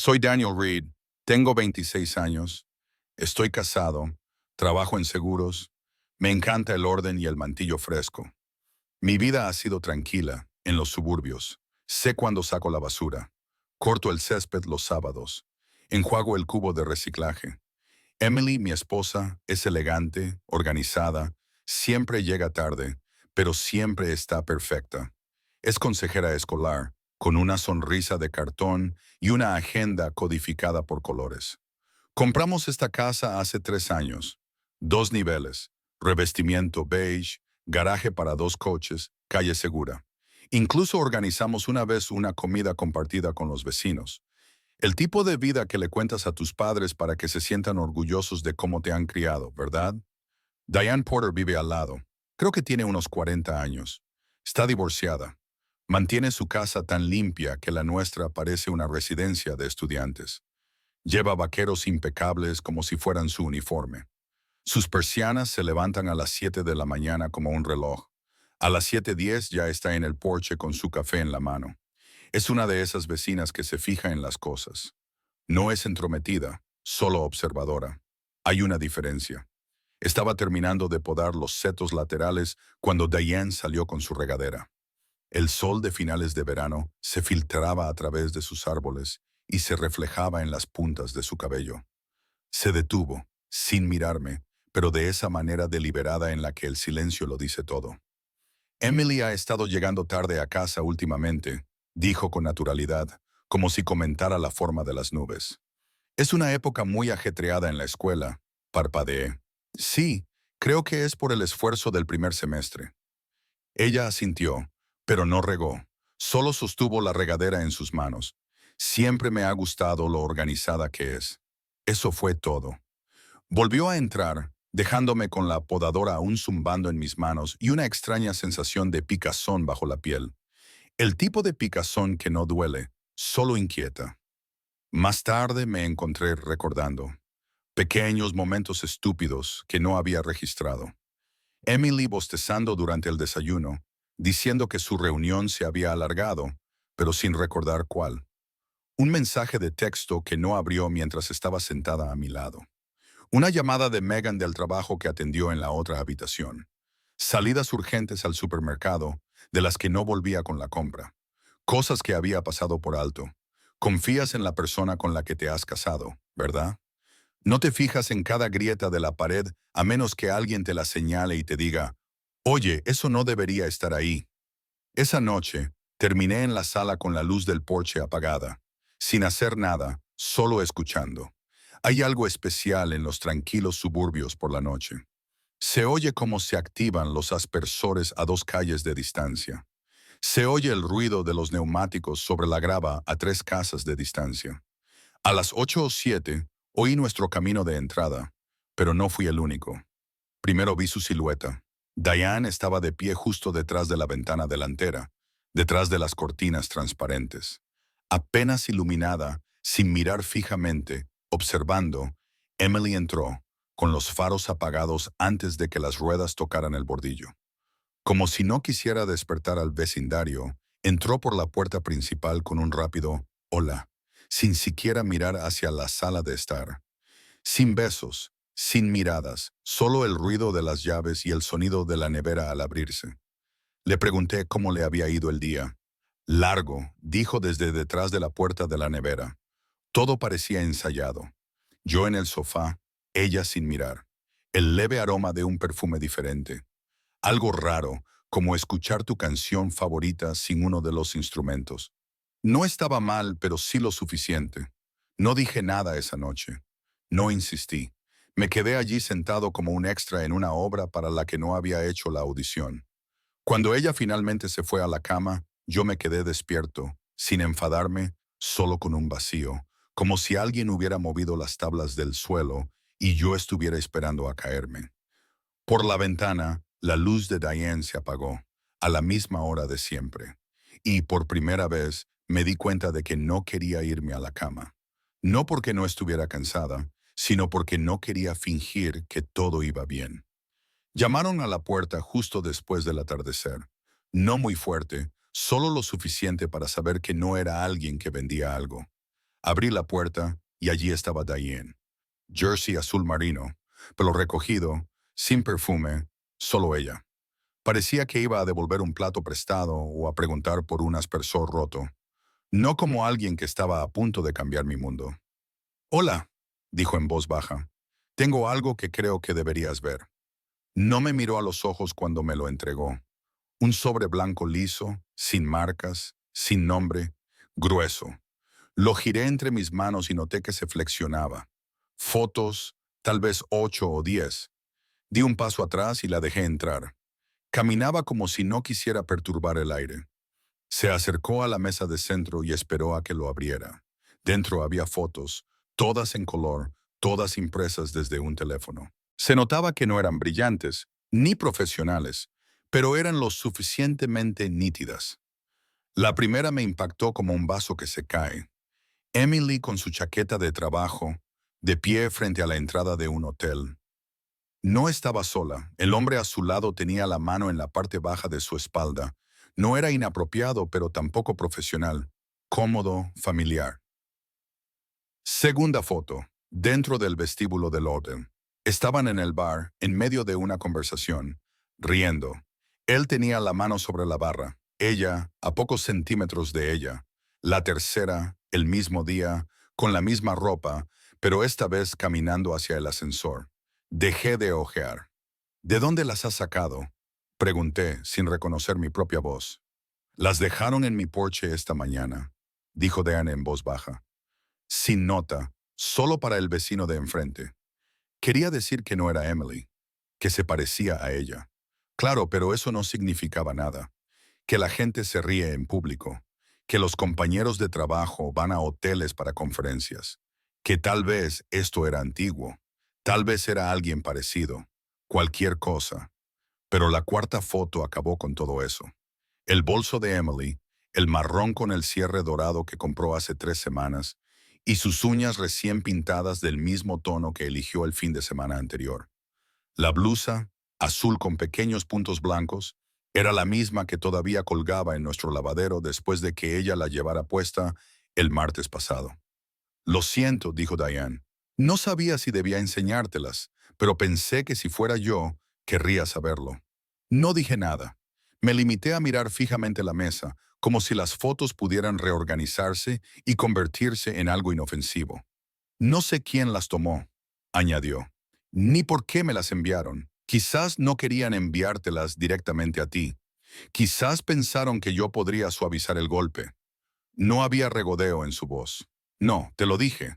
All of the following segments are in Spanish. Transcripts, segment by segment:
Soy Daniel Reed, tengo 26 años, estoy casado, trabajo en seguros, me encanta el orden y el mantillo fresco. Mi vida ha sido tranquila, en los suburbios. Sé cuándo saco la basura, corto el césped los sábados, enjuago el cubo de reciclaje. Emily, mi esposa, es elegante, organizada, siempre llega tarde, pero siempre está perfecta. Es consejera escolar, con una sonrisa de cartón y una agenda codificada por colores. Compramos esta casa hace 3 años. 2 niveles, revestimiento beige, garaje para 2 coches, calle segura. Incluso organizamos una vez una comida compartida con los vecinos. El tipo de vida que le cuentas a tus padres para que se sientan orgullosos de cómo te han criado, ¿verdad? Diane Porter vive al lado. Creo que tiene unos 40 años. Está divorciada. Mantiene su casa tan limpia que la nuestra parece una residencia de estudiantes. Lleva vaqueros impecables como si fueran su uniforme. Sus persianas se levantan a las 7 de la mañana como un reloj. A las 7:10 ya está en el porche con su café en la mano. Es una de esas vecinas que se fija en las cosas. No es entrometida, solo observadora. Hay una diferencia. Estaba terminando de podar los setos laterales cuando Diane salió con su regadera. El sol de finales de verano se filtraba a través de sus árboles y se reflejaba en las puntas de su cabello. Se detuvo, sin mirarme, pero de esa manera deliberada en la que el silencio lo dice todo. Emily ha estado llegando tarde a casa últimamente, dijo con naturalidad, como si comentara la forma de las nubes. Es una época muy ajetreada en la escuela, parpadeé. Sí, creo que es por el esfuerzo del primer semestre. Ella asintió, pero no regó. Solo sostuvo la regadera en sus manos. Siempre me ha gustado lo organizada que es. Eso fue todo. Volvió a entrar, dejándome con la podadora aún zumbando en mis manos y una extraña sensación de picazón bajo la piel. El tipo de picazón que no duele, solo inquieta. Más tarde me encontré recordando pequeños momentos estúpidos que no había registrado. Emily bostezando durante el desayuno, diciendo que su reunión se había alargado, pero sin recordar cuál. Un mensaje de texto que no abrió mientras estaba sentada a mi lado. Una llamada de Megan del trabajo que atendió en la otra habitación. Salidas urgentes al supermercado, de las que no volvía con la compra. Cosas que había pasado por alto. Confías en la persona con la que te has casado, ¿verdad? No te fijas en cada grieta de la pared a menos que alguien te la señale y te diga, oye, eso no debería estar ahí. Esa noche, terminé en la sala con la luz del porche apagada, sin hacer nada, solo escuchando. Hay algo especial en los tranquilos suburbios por la noche. Se oye cómo se activan los aspersores a 2 calles de distancia. Se oye el ruido de los neumáticos sobre la grava a 3 casas de distancia. A las 8:07 oí nuestro camino de entrada, pero no fui el único. Primero vi su silueta. Diane estaba de pie justo detrás de la ventana delantera, detrás de las cortinas transparentes. Apenas iluminada, sin mirar fijamente, observando, Emily entró, con los faros apagados antes de que las ruedas tocaran el bordillo. Como si no quisiera despertar al vecindario, entró por la puerta principal con un rápido «Hola», sin siquiera mirar hacia la sala de estar. Sin besos, sin miradas, solo el ruido de las llaves y el sonido de la nevera al abrirse. Le pregunté cómo le había ido el día. Largo, dijo desde detrás de la puerta de la nevera. Todo parecía ensayado. Yo en el sofá, ella sin mirar. El leve aroma de un perfume diferente. Algo raro, como escuchar tu canción favorita sin uno de los instrumentos. No estaba mal, pero sí lo suficiente. No dije nada esa noche. No insistí. Me quedé allí sentado como un extra en una obra para la que no había hecho la audición. Cuando ella finalmente se fue a la cama, yo me quedé despierto, sin enfadarme, solo con un vacío, como si alguien hubiera movido las tablas del suelo y yo estuviera esperando a caerme. Por la ventana, la luz de Diane se apagó, a la misma hora de siempre. Y por primera vez me di cuenta de que no quería irme a la cama. No porque no estuviera cansada, sino porque no quería fingir que todo iba bien. Llamaron a la puerta justo después del atardecer. No muy fuerte, solo lo suficiente para saber que no era alguien que vendía algo. Abrí la puerta y allí estaba Diane. Jersey azul marino, pelo recogido, sin perfume, solo ella. Parecía que iba a devolver un plato prestado o a preguntar por un aspersor roto, no como alguien que estaba a punto de cambiar mi mundo. «Hola», dijo en voz baja. «Tengo algo que creo que deberías ver». No me miró a los ojos cuando me lo entregó. Un sobre blanco liso, sin marcas, sin nombre, grueso. Lo giré entre mis manos y noté que se flexionaba. Fotos, tal vez 8 o 10. Di un paso atrás y la dejé entrar. Caminaba como si no quisiera perturbar el aire. Se acercó a la mesa de centro y esperó a que lo abriera. Dentro había fotos, todas en color, todas impresas desde un teléfono. Se notaba que no eran brillantes, ni profesionales, pero eran lo suficientemente nítidas. La primera me impactó como un vaso que se cae. Emily con su chaqueta de trabajo, de pie frente a la entrada de un hotel. No estaba sola. El hombre a su lado tenía la mano en la parte baja de su espalda. No era inapropiado, pero tampoco profesional. Cómodo, familiar. Segunda foto. Dentro del vestíbulo del hotel. Estaban en el bar, en medio de una conversación, riendo. Él tenía la mano sobre la barra, ella a pocos centímetros de ella. La tercera, el mismo día, con la misma ropa, pero esta vez caminando hacia el ascensor. Dejé de ojear. «¿De dónde las has sacado?», pregunté, sin reconocer mi propia voz. «Las dejaron en mi porche esta mañana», dijo Diane en voz baja. Sin nota, solo para el vecino de enfrente. Quería decir que no era Emily, que se parecía a ella. Claro, pero eso no significaba nada. Que la gente se ríe en público, que los compañeros de trabajo van a hoteles para conferencias, que tal vez esto era antiguo, tal vez era alguien parecido, cualquier cosa. Pero la cuarta foto acabó con todo eso. El bolso de Emily, el marrón con el cierre dorado que compró hace 3 semanas, y sus uñas recién pintadas del mismo tono que eligió el fin de semana anterior. La blusa, azul con pequeños puntos blancos, era la misma que todavía colgaba en nuestro lavadero después de que ella la llevara puesta el martes pasado. «Lo siento», dijo Diane. «No sabía si debía enseñártelas, pero pensé que si fuera yo, querría saberlo». No dije nada. Me limité a mirar fijamente la mesa, como si las fotos pudieran reorganizarse y convertirse en algo inofensivo. «No sé quién las tomó», añadió, «ni por qué me las enviaron. Quizás no querían enviártelas directamente a ti. Quizás pensaron que yo podría suavizar el golpe». No había regodeo en su voz. «No, te lo dije.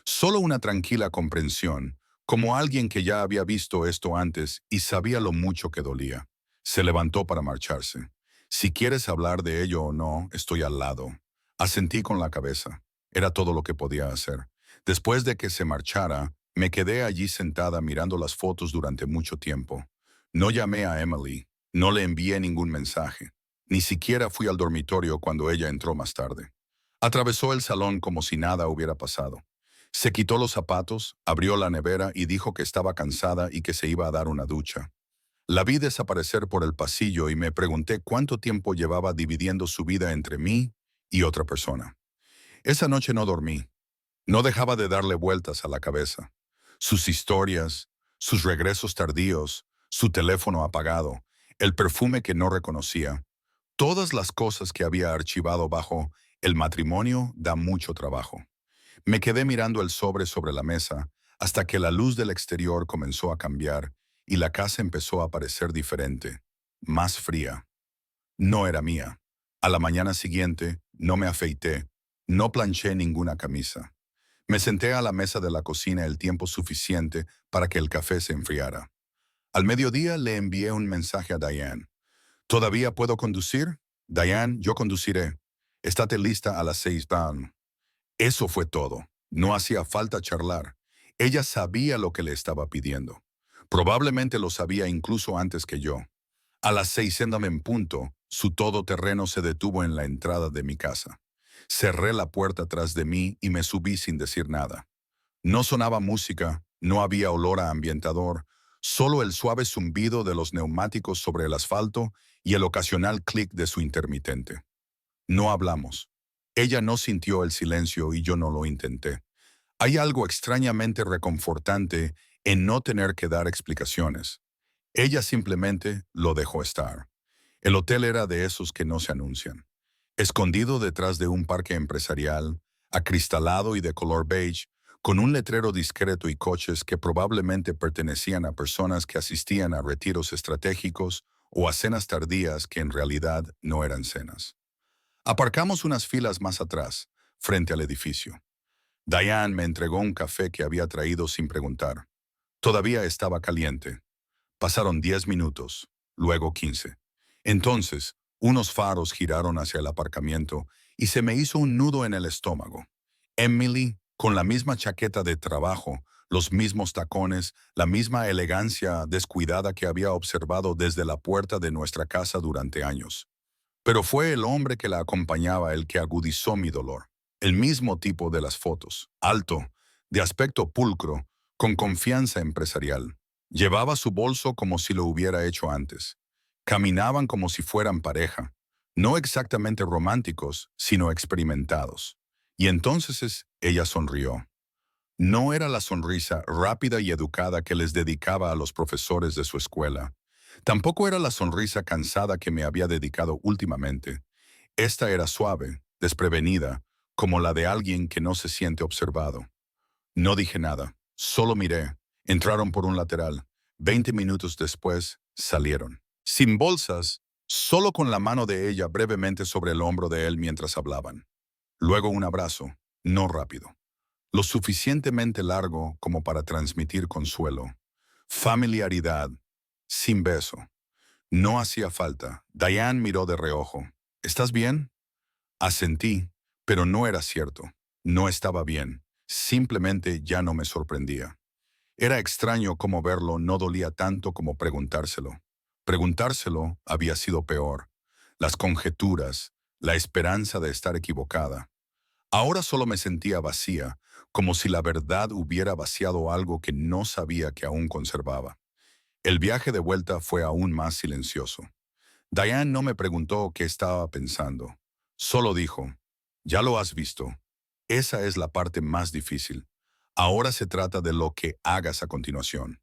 Solo una tranquila comprensión, como alguien que ya había visto esto antes y sabía lo mucho que dolía». Se levantó para marcharse. «Si quieres hablar de ello o no, estoy al lado». Asentí con la cabeza. Era todo lo que podía hacer. Después de que se marchara, me quedé allí sentada mirando las fotos durante mucho tiempo. No llamé a Emily, no le envié ningún mensaje. Ni siquiera fui al dormitorio cuando ella entró más tarde. Atravesó el salón como si nada hubiera pasado. Se quitó los zapatos, abrió la nevera y dijo que estaba cansada y que se iba a dar una ducha. La vi desaparecer por el pasillo y me pregunté cuánto tiempo llevaba dividiendo su vida entre mí y otra persona. Esa noche no dormí. No dejaba de darle vueltas a la cabeza. Sus historias, sus regresos tardíos, su teléfono apagado, el perfume que no reconocía. Todas las cosas que había archivado bajo «el matrimonio da mucho trabajo». Me quedé mirando el sobre la mesa hasta que la luz del exterior comenzó a cambiar y la casa empezó a parecer diferente, más fría. No era mía. A la mañana siguiente, no me afeité, no planché ninguna camisa. Me senté a la mesa de la cocina el tiempo suficiente para que el café se enfriara. Al mediodía le envié un mensaje a Diane. «¿Todavía puedo conducir? Diane, yo conduciré. Estate lista a las 6 p.m». Eso fue todo. No hacía falta charlar. Ella sabía lo que le estaba pidiendo. Probablemente lo sabía incluso antes que yo. A las 6 en punto, su todoterreno se detuvo en la entrada de mi casa. Cerré la puerta tras de mí y me subí sin decir nada. No sonaba música, no había olor a ambientador, solo el suave zumbido de los neumáticos sobre el asfalto y el ocasional clic de su intermitente. No hablamos. Ella no sintió el silencio y yo no lo intenté. Hay algo extrañamente reconfortante en no tener que dar explicaciones. Ella simplemente lo dejó estar. El hotel era de esos que no se anuncian. Escondido detrás de un parque empresarial, acristalado y de color beige, con un letrero discreto y coches que probablemente pertenecían a personas que asistían a retiros estratégicos o a cenas tardías que en realidad no eran cenas. Aparcamos unas filas más atrás, frente al edificio. Diane me entregó un café que había traído sin preguntar. Todavía estaba caliente. Pasaron 10 minutos, luego 15. Entonces, unos faros giraron hacia el aparcamiento y se me hizo un nudo en el estómago. Emily, con la misma chaqueta de trabajo, los mismos tacones, la misma elegancia descuidada que había observado desde la puerta de nuestra casa durante años. Pero fue el hombre que la acompañaba el que agudizó mi dolor. El mismo tipo de las fotos, alto, de aspecto pulcro, con confianza empresarial. Llevaba su bolso como si lo hubiera hecho antes. Caminaban como si fueran pareja, no exactamente románticos, sino experimentados. Y entonces ella sonrió. No era la sonrisa rápida y educada que les dedicaba a los profesores de su escuela. Tampoco era la sonrisa cansada que me había dedicado últimamente. Esta era suave, desprevenida, como la de alguien que no se siente observado. No dije nada, solo miré. Entraron por un lateral. 20 minutos después, salieron. Sin bolsas, solo con la mano de ella brevemente sobre el hombro de él mientras hablaban. Luego un abrazo, no rápido. Lo suficientemente largo como para transmitir consuelo. Familiaridad, sin beso. No hacía falta. Diane miró de reojo. ¿Estás bien? Asentí, pero no era cierto. No estaba bien. Simplemente ya no me sorprendía. Era extraño cómo verlo no dolía tanto como preguntárselo. Preguntárselo había sido peor. Las conjeturas, la esperanza de estar equivocada. Ahora solo me sentía vacía, como si la verdad hubiera vaciado algo que no sabía que aún conservaba. El viaje de vuelta fue aún más silencioso. Diane no me preguntó qué estaba pensando. Solo dijo, ya lo has visto. Esa es la parte más difícil. Ahora se trata de lo que hagas a continuación.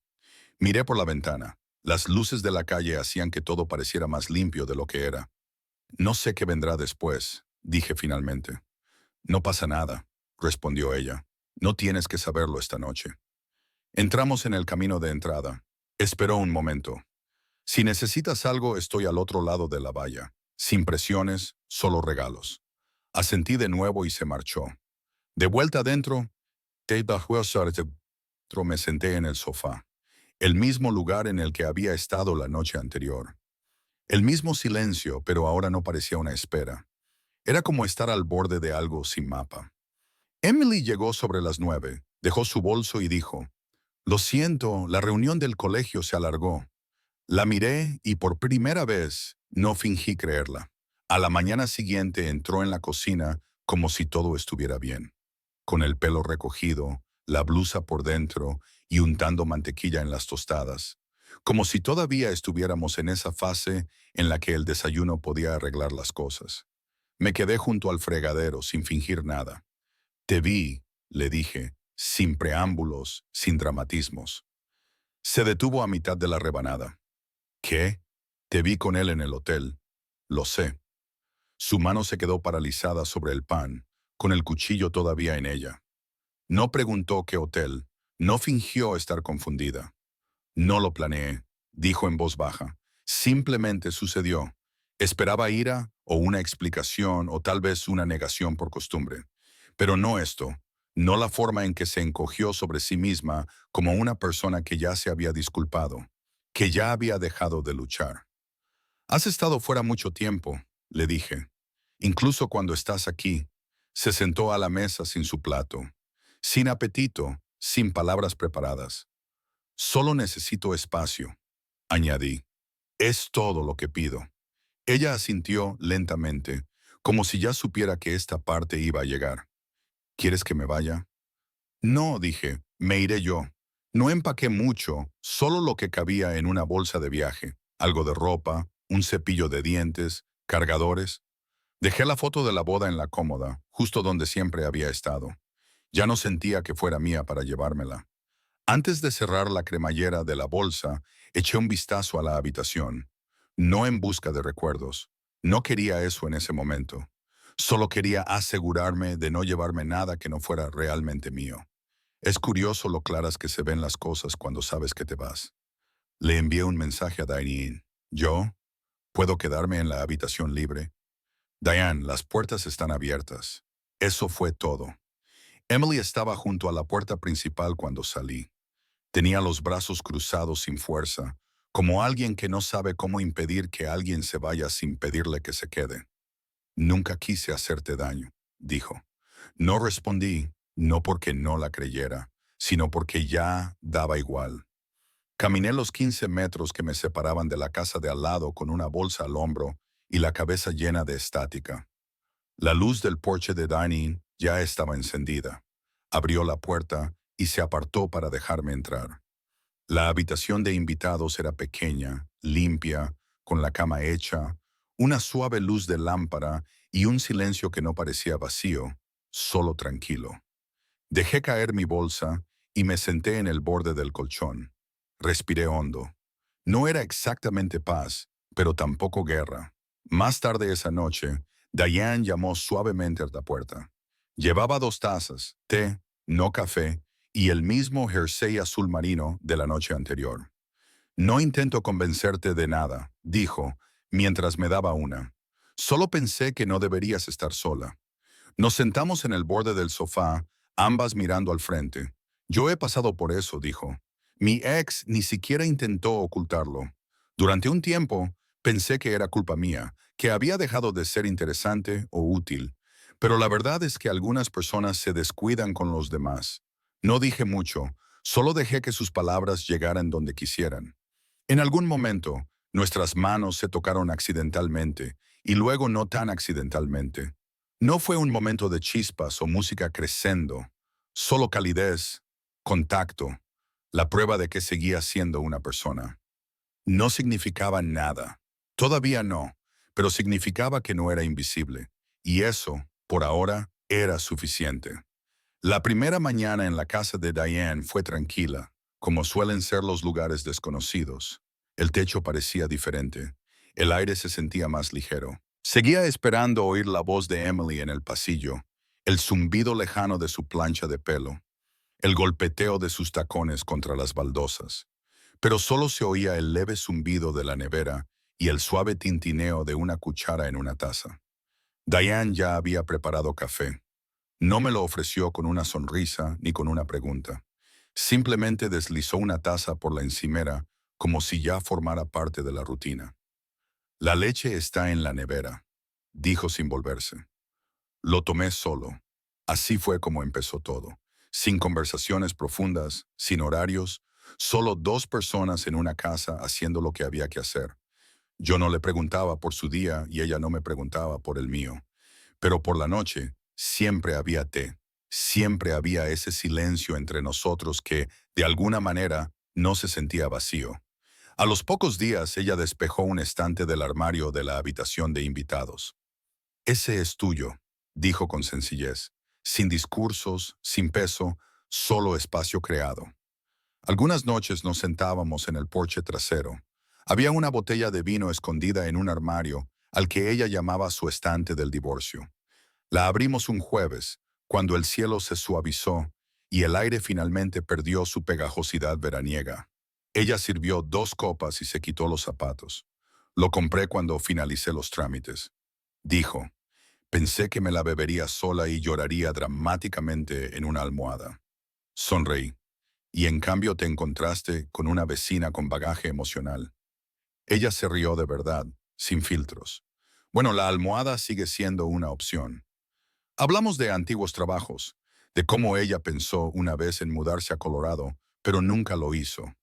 Miré por la ventana. Las luces de la calle hacían que todo pareciera más limpio de lo que era. No sé qué vendrá después, dije finalmente. No pasa nada, respondió ella. No tienes que saberlo esta noche. Entramos en el camino de entrada. Esperó un momento. Si necesitas algo, estoy al otro lado de la valla. Sin presiones, solo regalos. Asentí de nuevo y se marchó. De vuelta adentro, me senté en el sofá. El mismo lugar en el que había estado la noche anterior. El mismo silencio, pero ahora no parecía una espera. Era como estar al borde de algo sin mapa. Emily llegó sobre las 9, dejó su bolso y dijo, «Lo siento, la reunión del colegio se alargó». La miré y por primera vez no fingí creerla. A la mañana siguiente entró en la cocina como si todo estuviera bien, con el pelo recogido, la blusa por dentro y untando mantequilla en las tostadas, como si todavía estuviéramos en esa fase en la que el desayuno podía arreglar las cosas. Me quedé junto al fregadero sin fingir nada. «Te vi», le dije, sin preámbulos, sin dramatismos. Se detuvo a mitad de la rebanada. «¿Qué? Te vi con él en el hotel». «Lo sé». Su mano se quedó paralizada sobre el pan, con el cuchillo todavía en ella. No preguntó qué hotel, no fingió estar confundida. «No lo planeé», dijo en voz baja. «Simplemente sucedió. Esperaba ira o una explicación o tal vez una negación por costumbre. Pero no esto, no la forma en que se encogió sobre sí misma como una persona que ya se había disculpado, que ya había dejado de luchar. «Has estado fuera mucho tiempo», le dije. «Incluso cuando estás aquí». Se sentó a la mesa sin su plato, sin apetito, sin palabras preparadas. «Solo necesito espacio», añadí. «Es todo lo que pido». Ella asintió lentamente, como si ya supiera que esta parte iba a llegar. «¿Quieres que me vaya?» «No», dije, «me iré yo». No empaqué mucho, solo lo que cabía en una bolsa de viaje, algo de ropa, un cepillo de dientes, cargadores. Dejé la foto de la boda en la cómoda, justo donde siempre había estado. Ya no sentía que fuera mía para llevármela. Antes de cerrar la cremallera de la bolsa, eché un vistazo a la habitación. No en busca de recuerdos. No quería eso en ese momento. Solo quería asegurarme de no llevarme nada que no fuera realmente mío. Es curioso lo claras que se ven las cosas cuando sabes que te vas. Le envié un mensaje a Diane. ¿Yo? ¿Puedo quedarme en la habitación libre? Diane, las puertas están abiertas. Eso fue todo. Emily estaba junto a la puerta principal cuando salí. Tenía los brazos cruzados sin fuerza, como alguien que no sabe cómo impedir que alguien se vaya sin pedirle que se quede. Nunca quise hacerte daño, dijo. No respondí, no porque no la creyera, sino porque ya daba igual. Caminé los 15 metros que me separaban de la casa de al lado con una bolsa al hombro y la cabeza llena de estática. La luz del porche de dining ya estaba encendida. Abrió la puerta y se apartó para dejarme entrar. La habitación de invitados era pequeña, limpia, con la cama hecha, una suave luz de lámpara y un silencio que no parecía vacío, solo tranquilo. Dejé caer mi bolsa y me senté en el borde del colchón. Respiré hondo. No era exactamente paz, pero tampoco guerra. Más tarde esa noche, Diane llamó suavemente a la puerta. Llevaba 2 tazas, té, no café, y el mismo jersey azul marino de la noche anterior. No intento convencerte de nada, dijo, mientras me daba una. Solo pensé que no deberías estar sola. Nos sentamos en el borde del sofá, ambas mirando al frente. Yo he pasado por eso, dijo. Mi ex ni siquiera intentó ocultarlo. Durante un tiempo, pensé que era culpa mía, que había dejado de ser interesante o útil. Pero la verdad es que algunas personas se descuidan con los demás. No dije mucho, solo dejé que sus palabras llegaran donde quisieran. En algún momento, nuestras manos se tocaron accidentalmente, y luego no tan accidentalmente. No fue un momento de chispas o música crescendo, solo calidez, contacto, la prueba de que seguía siendo una persona. No significaba nada, todavía no, pero significaba que no era invisible, y eso, por ahora, era suficiente. La primera mañana en la casa de Diane fue tranquila, como suelen ser los lugares desconocidos. El techo parecía diferente. El aire se sentía más ligero. Seguía esperando oír la voz de Emily en el pasillo, el zumbido lejano de su plancha de pelo, el golpeteo de sus tacones contra las baldosas. Pero solo se oía el leve zumbido de la nevera y el suave tintineo de una cuchara en una taza. Diane ya había preparado café. No me lo ofreció con una sonrisa ni con una pregunta. Simplemente deslizó una taza por la encimera como si ya formara parte de la rutina. La leche está en la nevera, dijo sin volverse. Lo tomé solo. Así fue como empezó todo. Sin conversaciones profundas, sin horarios, solo 2 personas en una casa haciendo lo que había que hacer. Yo no le preguntaba por su día y ella no me preguntaba por el mío. Pero por la noche siempre había té, siempre había ese silencio entre nosotros que, de alguna manera, no se sentía vacío. A los pocos días ella despejó un estante del armario de la habitación de invitados. Ese es tuyo, dijo con sencillez, sin discursos, sin peso, solo espacio creado. Algunas noches nos sentábamos en el porche trasero. Había una botella de vino escondida en un armario al que ella llamaba su estante del divorcio. La abrimos un jueves, cuando el cielo se suavizó y el aire finalmente perdió su pegajosidad veraniega. Ella sirvió 2 copas y se quitó los zapatos. Lo compré cuando finalicé los trámites. Dijo, pensé que me la bebería sola y lloraría dramáticamente en una almohada. Sonreí. Y en cambio te encontraste con una vecina con bagaje emocional. Ella se rió de verdad, sin filtros. Bueno, la almohada sigue siendo una opción. Hablamos de antiguos trabajos, de cómo ella pensó una vez en mudarse a Colorado, pero nunca lo hizo.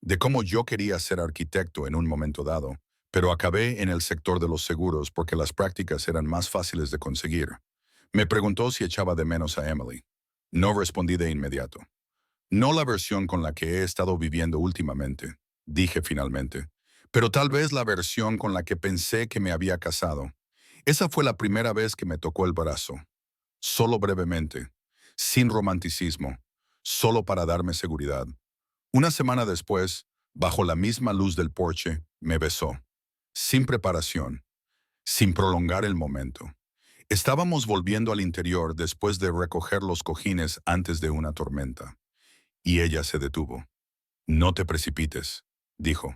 De cómo yo quería ser arquitecto en un momento dado, pero acabé en el sector de los seguros porque las prácticas eran más fáciles de conseguir. Me preguntó si echaba de menos a Emily. No respondí de inmediato. No la versión con la que he estado viviendo últimamente, dije finalmente, pero tal vez la versión con la que pensé que me había casado. Esa fue la primera vez que me tocó el brazo, solo brevemente, sin romanticismo, solo para darme seguridad. Una semana después, bajo la misma luz del porche, me besó, sin preparación, sin prolongar el momento. Estábamos volviendo al interior después de recoger los cojines antes de una tormenta, y ella se detuvo. No te precipites, dijo,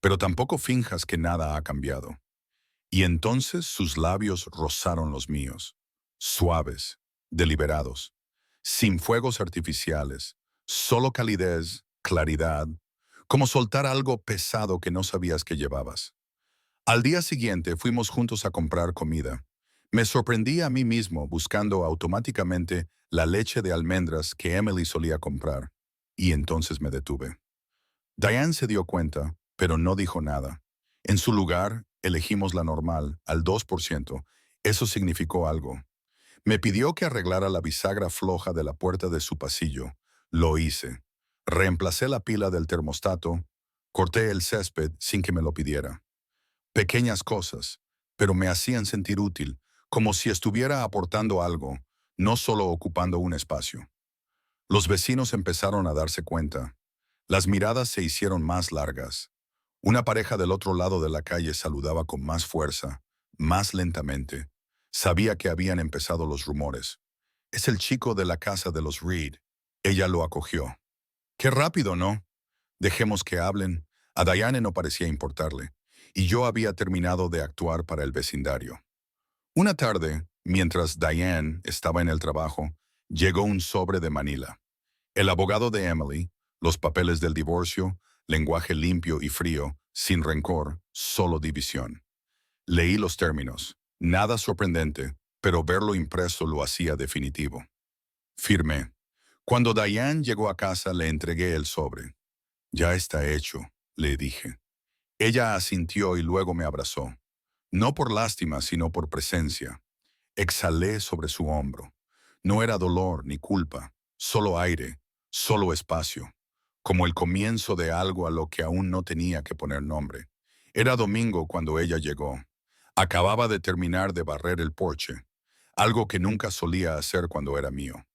pero tampoco finjas que nada ha cambiado. Y entonces sus labios rozaron los míos, suaves, deliberados, sin fuegos artificiales, solo calidez, claridad, como soltar algo pesado que no sabías que llevabas. Al día siguiente fuimos juntos a comprar comida. Me sorprendí a mí mismo buscando automáticamente la leche de almendras que Emily solía comprar, y entonces me detuve. Diane se dio cuenta, pero no dijo nada. En su lugar, elegimos la normal, al 2%. Eso significó algo. Me pidió que arreglara la bisagra floja de la puerta de su pasillo. Lo hice. Reemplacé la pila del termostato, corté el césped sin que me lo pidiera. Pequeñas cosas, pero me hacían sentir útil, como si estuviera aportando algo, no solo ocupando un espacio. Los vecinos empezaron a darse cuenta. Las miradas se hicieron más largas. Una pareja del otro lado de la calle saludaba con más fuerza, más lentamente. Sabía que habían empezado los rumores. Es el chico de la casa de los Reed. Ella lo acogió. Qué rápido, ¿no? Dejemos que hablen. A Diane no parecía importarle, y yo había terminado de actuar para el vecindario. Una tarde, mientras Diane estaba en el trabajo, llegó un sobre de Manila. El abogado de Emily, los papeles del divorcio, lenguaje limpio y frío, sin rencor, solo división. Leí los términos. Nada sorprendente, pero verlo impreso lo hacía definitivo. Firmé. Cuando Diane llegó a casa le entregué el sobre. Ya está hecho, le dije. Ella asintió y luego me abrazó. No por lástima, sino por presencia. Exhalé sobre su hombro. No era dolor ni culpa, solo aire, solo espacio, como el comienzo de algo a lo que aún no tenía que poner nombre. Era domingo cuando ella llegó. Acababa de terminar de barrer el porche, algo que nunca solía hacer cuando era mío.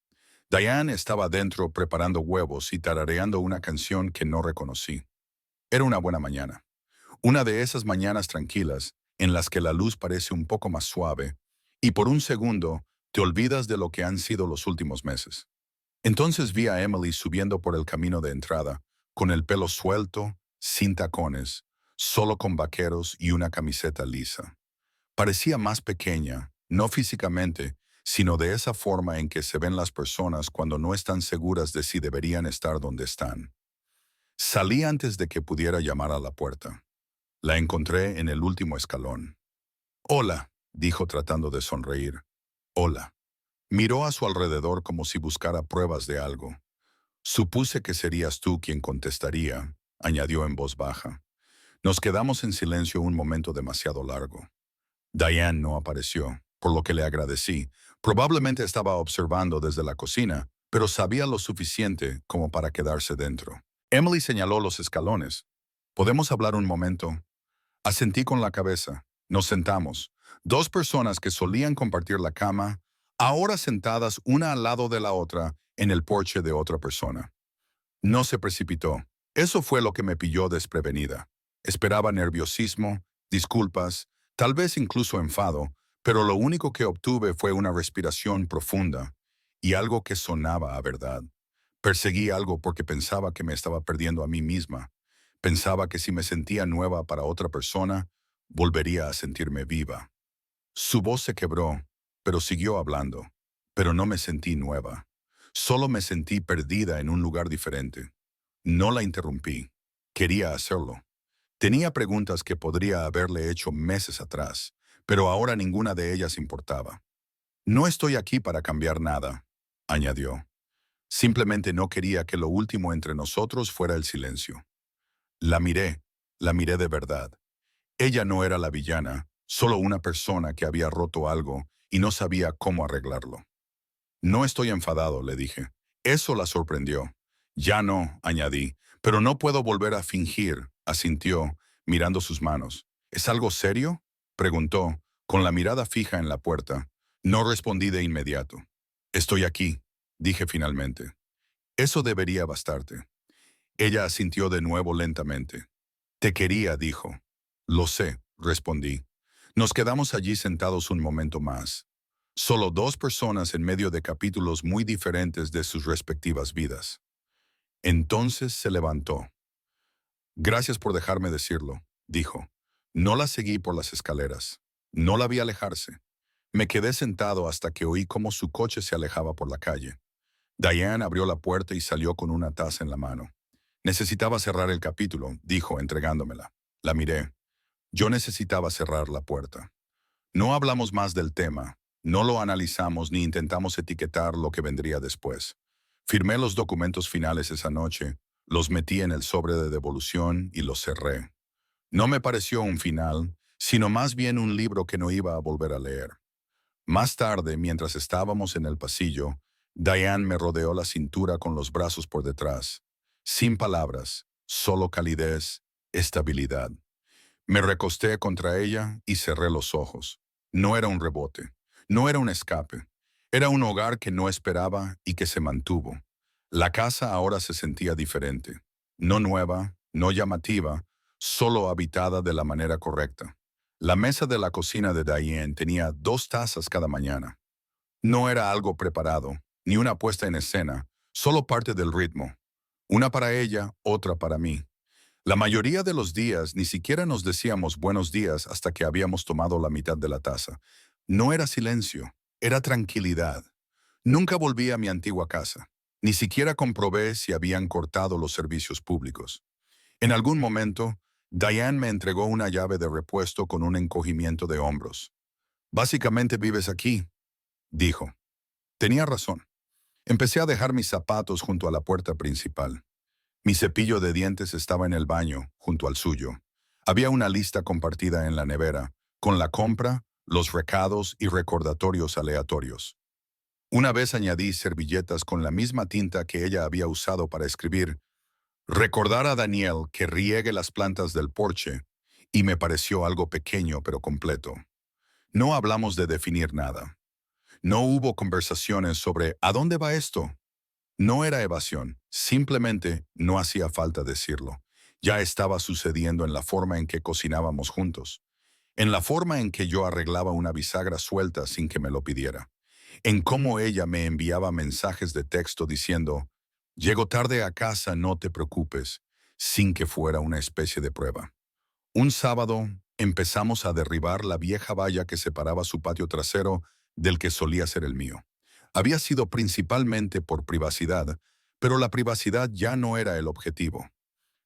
Diane estaba dentro preparando huevos y tarareando una canción que no reconocí. Era una buena mañana. Una de esas mañanas tranquilas, en las que la luz parece un poco más suave, y por un segundo te olvidas de lo que han sido los últimos meses. Entonces vi a Emily subiendo por el camino de entrada, con el pelo suelto, sin tacones, solo con vaqueros y una camiseta lisa. Parecía más pequeña, no físicamente, sino de esa forma en que se ven las personas cuando no están seguras de si deberían estar donde están. Salí antes de que pudiera llamar a la puerta. La encontré en el último escalón. Hola, dijo tratando de sonreír. Hola. Miró a su alrededor como si buscara pruebas de algo. Supuse que serías tú quien contestaría, añadió en voz baja. Nos quedamos en silencio un momento demasiado largo. Diane no apareció, por lo que le agradecí. Probablemente estaba observando desde la cocina, pero sabía lo suficiente como para quedarse dentro. Emily señaló los escalones. ¿Podemos hablar un momento? Asentí con la cabeza. Nos sentamos. Dos personas que solían compartir la cama, ahora sentadas una al lado de la otra en el porche de otra persona. No se precipitó. Eso fue lo que me pilló desprevenida. Esperaba nerviosismo, disculpas, tal vez incluso enfado, pero lo único que obtuve fue una respiración profunda y algo que sonaba a verdad. Perseguí algo porque pensaba que me estaba perdiendo a mí misma. Pensaba que si me sentía nueva para otra persona, volvería a sentirme viva. Su voz se quebró, pero siguió hablando. Pero no me sentí nueva. Solo me sentí perdida en un lugar diferente. No la interrumpí. Quería hacerlo. Tenía preguntas que podría haberle hecho meses atrás, pero ahora ninguna de ellas importaba. No estoy aquí para cambiar nada, añadió. Simplemente no quería que lo último entre nosotros fuera el silencio. La miré de verdad. Ella no era la villana, solo una persona que había roto algo y no sabía cómo arreglarlo. No estoy enfadado, le dije. Eso la sorprendió. Ya no, añadí, pero no puedo volver a fingir, asintió, mirando sus manos. ¿Es algo serio? Preguntó, Con la mirada fija en la puerta, no respondí de inmediato. Estoy aquí, dije finalmente. Eso debería bastarte. Ella asintió de nuevo lentamente. Te quería, dijo. Lo sé, respondí. Nos quedamos allí sentados un momento más. Solo dos personas en medio de capítulos muy diferentes de sus respectivas vidas. Entonces se levantó. Gracias por dejarme decirlo, dijo. No la seguí por las escaleras. No la vi alejarse. Me quedé sentado hasta que oí cómo su coche se alejaba por la calle. Diane abrió la puerta y salió con una taza en la mano. Necesitaba cerrar el capítulo, dijo, entregándomela. La miré. Yo necesitaba cerrar la puerta. No hablamos más del tema. No lo analizamos ni intentamos etiquetar lo que vendría después. Firmé los documentos finales esa noche, los metí en el sobre de devolución y los cerré. No me pareció un final, sino más bien un libro que no iba a volver a leer. Más tarde, mientras estábamos en el pasillo, Diane me rodeó la cintura con los brazos por detrás. Sin palabras, solo calidez, estabilidad. Me recosté contra ella y cerré los ojos. No era un rebote, no era un escape. Era un hogar que no esperaba y que se mantuvo. La casa ahora se sentía diferente. No nueva, no llamativa, solo habitada de la manera correcta. La mesa de la cocina de Diane tenía 2 tazas cada mañana. No era algo preparado, ni una puesta en escena, solo parte del ritmo. Una para ella, otra para mí. La mayoría de los días ni siquiera nos decíamos buenos días hasta que habíamos tomado la mitad de la taza. No era silencio, era tranquilidad. Nunca volví a mi antigua casa. Ni siquiera comprobé si habían cortado los servicios públicos. En algún momento, Diane me entregó una llave de repuesto con un encogimiento de hombros. Básicamente vives aquí, dijo. Tenía razón. Empecé a dejar mis zapatos junto a la puerta principal. Mi cepillo de dientes estaba en el baño, junto al suyo. Había una lista compartida en la nevera, con la compra, los recados y recordatorios aleatorios. Una vez añadí servilletas con la misma tinta que ella había usado para escribir, recordar a Daniel que riegue las plantas del porche, y me pareció algo pequeño pero completo. No hablamos de definir nada. No hubo conversaciones sobre ¿a dónde va esto? No era evasión, simplemente no hacía falta decirlo. Ya estaba sucediendo en la forma en que cocinábamos juntos, en la forma en que yo arreglaba una bisagra suelta sin que me lo pidiera, en cómo ella me enviaba mensajes de texto diciendo, llego tarde a casa, no te preocupes, sin que fuera una especie de prueba. Un sábado empezamos a derribar la vieja valla que separaba su patio trasero del que solía ser el mío. Había sido principalmente por privacidad, pero la privacidad ya no era el objetivo.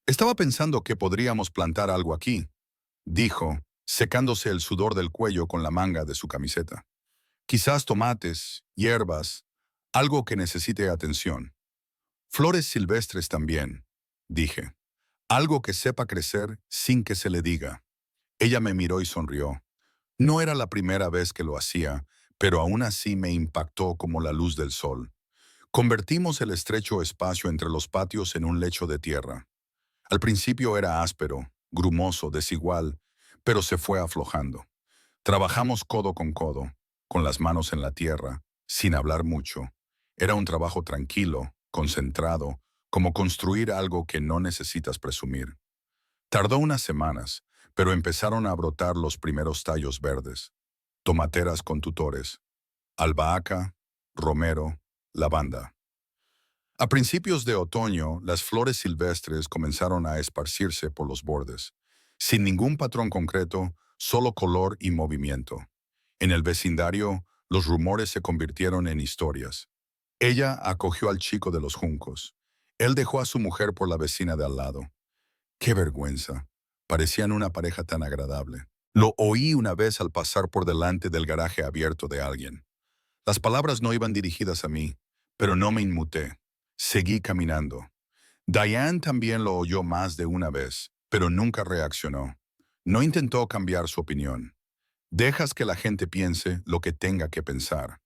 Estaba pensando que podríamos plantar algo aquí, dijo, secándose el sudor del cuello con la manga de su camiseta. Quizás tomates, hierbas, algo que necesite atención. Flores silvestres también, dije. Algo que sepa crecer sin que se le diga. Ella me miró y sonrió. No era la primera vez que lo hacía, pero aún así me impactó como la luz del sol. Convertimos el estrecho espacio entre los patios en un lecho de tierra. Al principio era áspero, grumoso, desigual, pero se fue aflojando. Trabajamos codo, con las manos en la tierra, sin hablar mucho. Era un trabajo tranquilo, concentrado, como construir algo que no necesitas presumir. Tardó unas semanas, pero empezaron a brotar los primeros tallos verdes. Tomateras con tutores, albahaca, romero, lavanda. A principios de otoño, las flores silvestres comenzaron a esparcirse por los bordes, sin ningún patrón concreto, solo color y movimiento. En el vecindario, los rumores se convirtieron en historias. Ella acogió al chico de los juncos. Él dejó a su mujer por la vecina de al lado. ¡Qué vergüenza! Parecían una pareja tan agradable. Lo oí una vez al pasar por delante del garaje abierto de alguien. Las palabras no iban dirigidas a mí, pero no me inmuté. Seguí caminando. Diane también lo oyó más de una vez, pero nunca reaccionó. No intentó cambiar su opinión. Dejas que la gente piense lo que tenga que pensar.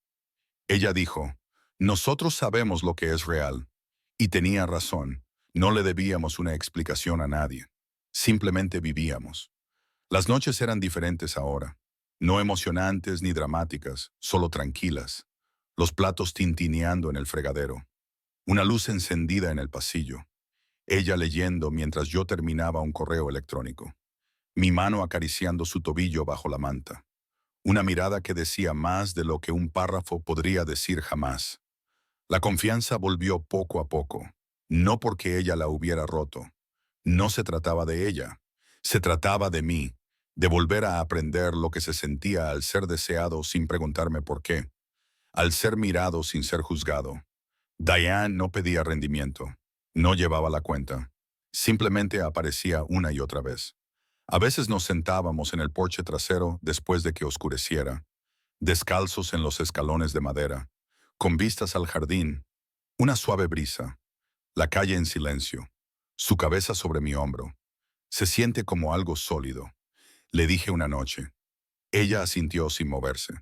Ella dijo, nosotros sabemos lo que es real. Y tenía razón, no le debíamos una explicación a nadie. Simplemente vivíamos. Las noches eran diferentes ahora. No emocionantes ni dramáticas, solo tranquilas. Los platos tintineando en el fregadero. Una luz encendida en el pasillo. Ella leyendo mientras yo terminaba un correo electrónico. Mi mano acariciando su tobillo bajo la manta. Una mirada que decía más de lo que un párrafo podría decir jamás. La confianza volvió poco a poco. No porque ella la hubiera roto. No se trataba de ella. Se trataba de mí, de volver a aprender lo que se sentía al ser deseado sin preguntarme por qué, al ser mirado sin ser juzgado. Diane no pedía rendimiento, no llevaba la cuenta. Simplemente aparecía una y otra vez. A veces nos sentábamos en el porche trasero después de que oscureciera, descalzos en los escalones de madera, con vistas al jardín, una suave brisa, la calle en silencio, su cabeza sobre mi hombro. Se siente como algo sólido, le dije una noche. Ella asintió sin moverse.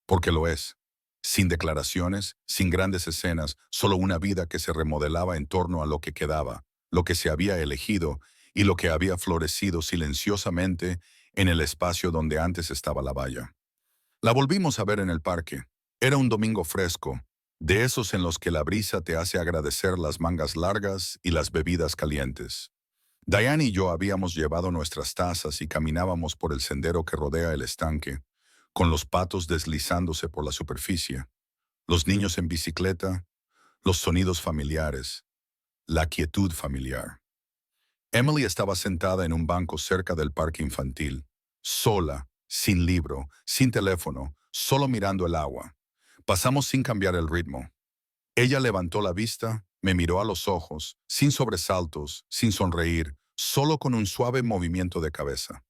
Porque lo es. Sin declaraciones, sin grandes escenas, solo una vida que se remodelaba en torno a lo que quedaba, lo que se había elegido y lo que había florecido silenciosamente en el espacio donde antes estaba la valla. La volvimos a ver en el parque. Era un domingo fresco, de esos en los que la brisa te hace agradecer las mangas largas y las bebidas calientes. Diane y yo habíamos llevado nuestras tazas y caminábamos por el sendero que rodea el estanque, con los patos deslizándose por la superficie, los niños en bicicleta, los sonidos familiares, la quietud familiar. Emily estaba sentada en un banco cerca del parque infantil, sola, sin libro, sin teléfono, solo mirando el agua. Pasamos sin cambiar el ritmo. Ella levantó la vista, me miró a los ojos, sin sobresaltos, sin sonreír, solo con un suave movimiento de cabeza.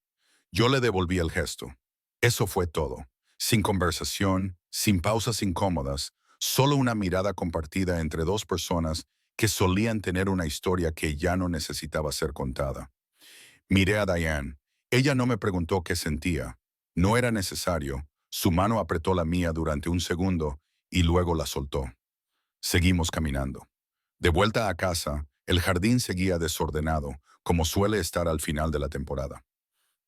Yo le devolví el gesto. Eso fue todo. Sin conversación, sin pausas incómodas, solo una mirada compartida entre dos personas que solían tener una historia que ya no necesitaba ser contada. Miré a Diane. Ella no me preguntó qué sentía. No era necesario. Su mano apretó la mía durante un segundo y luego la soltó. Seguimos caminando. De vuelta a casa, el jardín seguía desordenado, como suele estar al final de la temporada.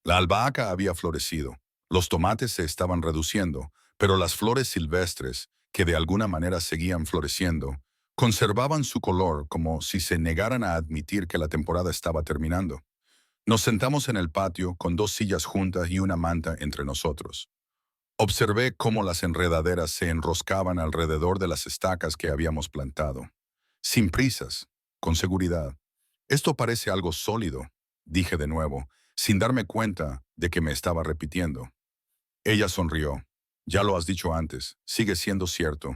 La albahaca había florecido, los tomates se estaban reduciendo, pero las flores silvestres, que de alguna manera seguían floreciendo, conservaban su color como si se negaran a admitir que la temporada estaba terminando. Nos sentamos en el patio con dos sillas juntas y una manta entre nosotros. Observé cómo las enredaderas se enroscaban alrededor de las estacas que habíamos plantado. Sin prisas, con seguridad. Esto parece algo sólido, dije de nuevo, sin darme cuenta de que me estaba repitiendo. Ella sonrió. Ya lo has dicho antes, sigue siendo cierto.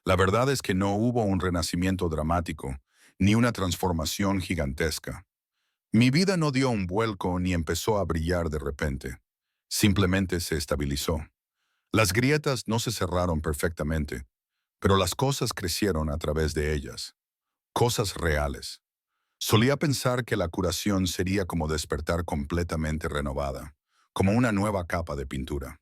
La verdad es que no hubo un renacimiento dramático, ni una transformación gigantesca. Mi vida no dio un vuelco ni empezó a brillar de repente. Simplemente se estabilizó. Las grietas no se cerraron perfectamente, pero las cosas crecieron a través de ellas. Cosas reales. Solía pensar que la curación sería como despertar completamente renovada, como una nueva capa de pintura.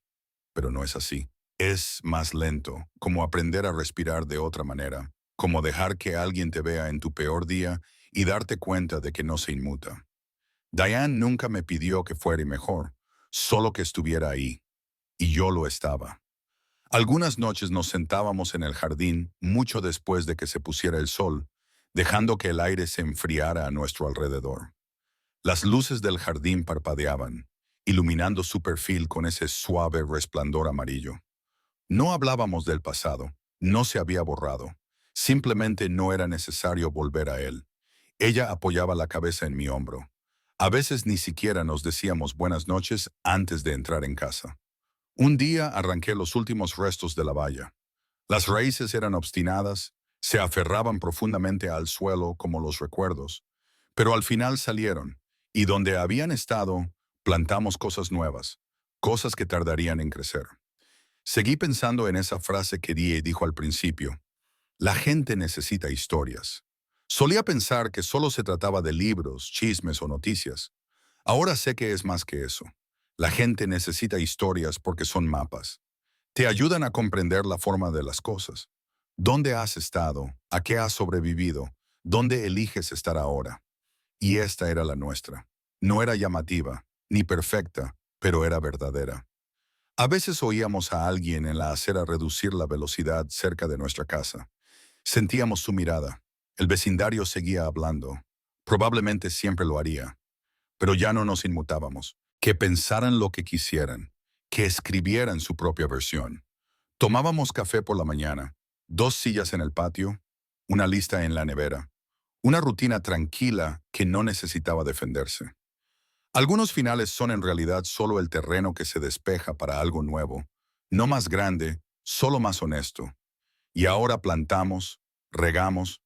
Pero no es así. Es más lento, como aprender a respirar de otra manera, como dejar que alguien te vea en tu peor día y darte cuenta de que no se inmuta. Diane nunca me pidió que fuera mejor, solo que estuviera ahí. Y yo lo estaba. Algunas noches nos sentábamos en el jardín mucho después de que se pusiera el sol, dejando que el aire se enfriara a nuestro alrededor. Las luces del jardín parpadeaban, iluminando su perfil con ese suave resplandor amarillo. No hablábamos del pasado, no se había borrado. Simplemente no era necesario volver a él. Ella apoyaba la cabeza en mi hombro. A veces ni siquiera nos decíamos buenas noches antes de entrar en casa. Un día arranqué los últimos restos de la valla. Las raíces eran obstinadas, se aferraban profundamente al suelo como los recuerdos, pero al final salieron, y donde habían estado, plantamos cosas nuevas, cosas que tardarían en crecer. Seguí pensando en esa frase que Die dijo al principio: la gente necesita historias. Solía pensar que solo se trataba de libros, chismes o noticias. Ahora sé que es más que eso. La gente necesita historias porque son mapas. Te ayudan a comprender la forma de las cosas. ¿Dónde has estado? ¿A qué has sobrevivido? ¿Dónde eliges estar ahora? Y esta era la nuestra. No era llamativa, ni perfecta, pero era verdadera. A veces oíamos a alguien en la acera reducir la velocidad cerca de nuestra casa. Sentíamos su mirada. El vecindario seguía hablando. Probablemente siempre lo haría, pero ya no nos inmutábamos. Que pensaran lo que quisieran, que escribieran su propia versión. Tomábamos café por la mañana, 2 sillas en el patio, una lista en la nevera, una rutina tranquila que no necesitaba defenderse. Algunos finales son en realidad solo el terreno que se despeja para algo nuevo, no más grande, solo más honesto. Y ahora plantamos, regamos,